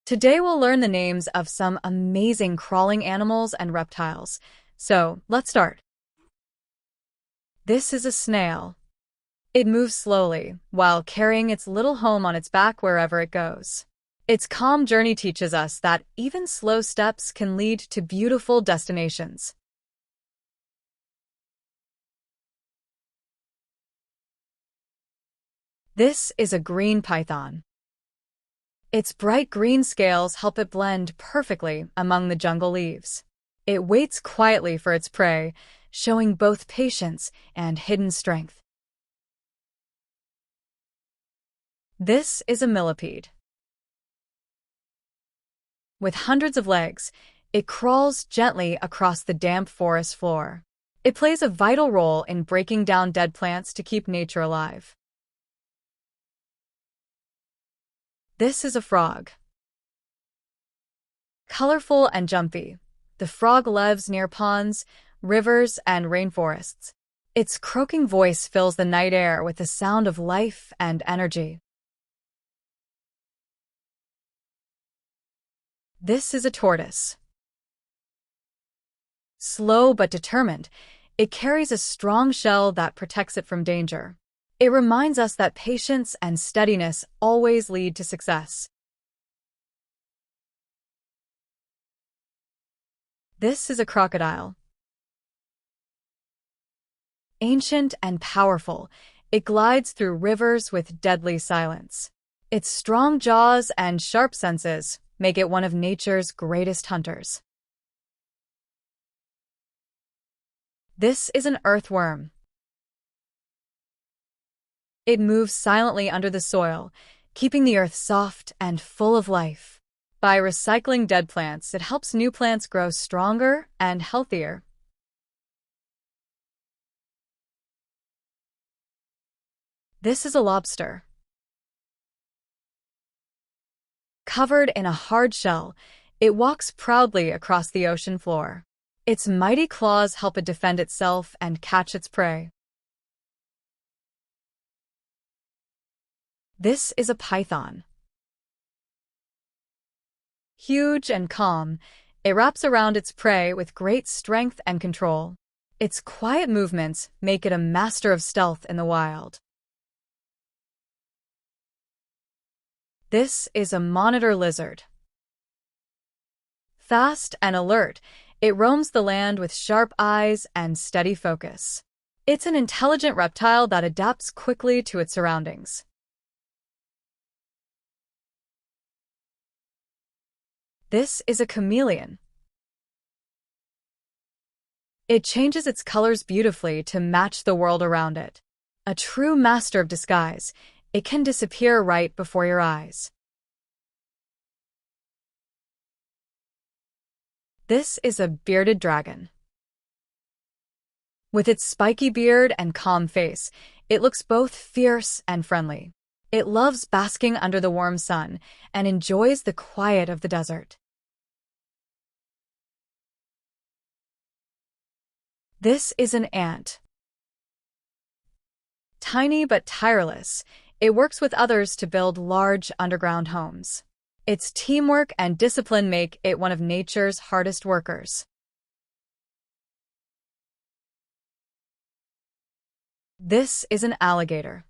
Today we'll learn the names of some amazing crawling animals and reptiles. So, let's start. This is a snail. It moves slowly, while carrying its little home on its back wherever it goes. Its calm journey teaches us that even slow steps can lead to beautiful destinations. This is a green python. Its bright green scales help it blend perfectly among the jungle leaves. It waits quietly for its prey, showing both patience and hidden strength. This is a millipede. With hundreds of legs, it crawls gently across the damp forest floor. It plays a vital role in breaking down dead plants to keep nature alive. This is a frog. Colorful and jumpy, the frog lives near ponds, rivers, and rainforests. Its croaking voice fills the night air with the sound of life and energy. This is a tortoise. Slow but determined, it carries a strong shell that protects it from danger. It reminds us that patience and steadiness always lead to success. This is a crocodile. Ancient and powerful, it glides through rivers with deadly silence. Its strong jaws and sharp senses make it one of nature's greatest hunters. This is an earthworm. It moves silently under the soil, keeping the earth soft and full of life. By recycling dead plants, it helps new plants grow stronger and healthier. This is a lobster. Covered in a hard shell, it walks proudly across the ocean floor. Its mighty claws help it defend itself and catch its prey. This is a python. Huge and calm, it wraps around its prey with great strength and control. Its quiet movements make it a master of stealth in the wild. This is a monitor lizard. Fast and alert, it roams the land with sharp eyes and steady focus. It's an intelligent reptile that adapts quickly to its surroundings. This is a chameleon. It changes its colors beautifully to match the world around it. A true master of disguise, it can disappear right before your eyes. This is a bearded dragon. With its spiky beard and calm face, it looks both fierce and friendly. It loves basking under the warm sun and enjoys the quiet of the desert. This is an ant. Tiny but tireless, it works with others to build large underground homes. Its teamwork and discipline make it one of nature's hardest workers. This is an alligator.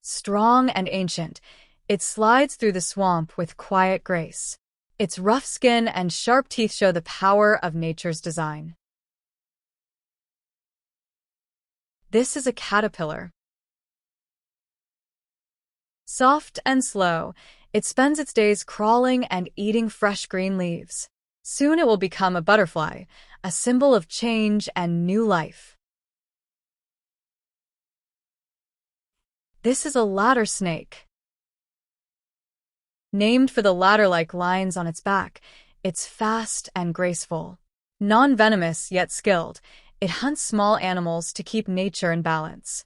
Strong and ancient, it slides through the swamp with quiet grace. Its rough skin and sharp teeth show the power of nature's design. This is a caterpillar. Soft and slow, it spends its days crawling and eating fresh green leaves. Soon it will become a butterfly, a symbol of change and new life. This is a ladder snake. Named for the ladder-like lines on its back, it's fast and graceful. Non-venomous yet skilled, it hunts small animals to keep nature in balance.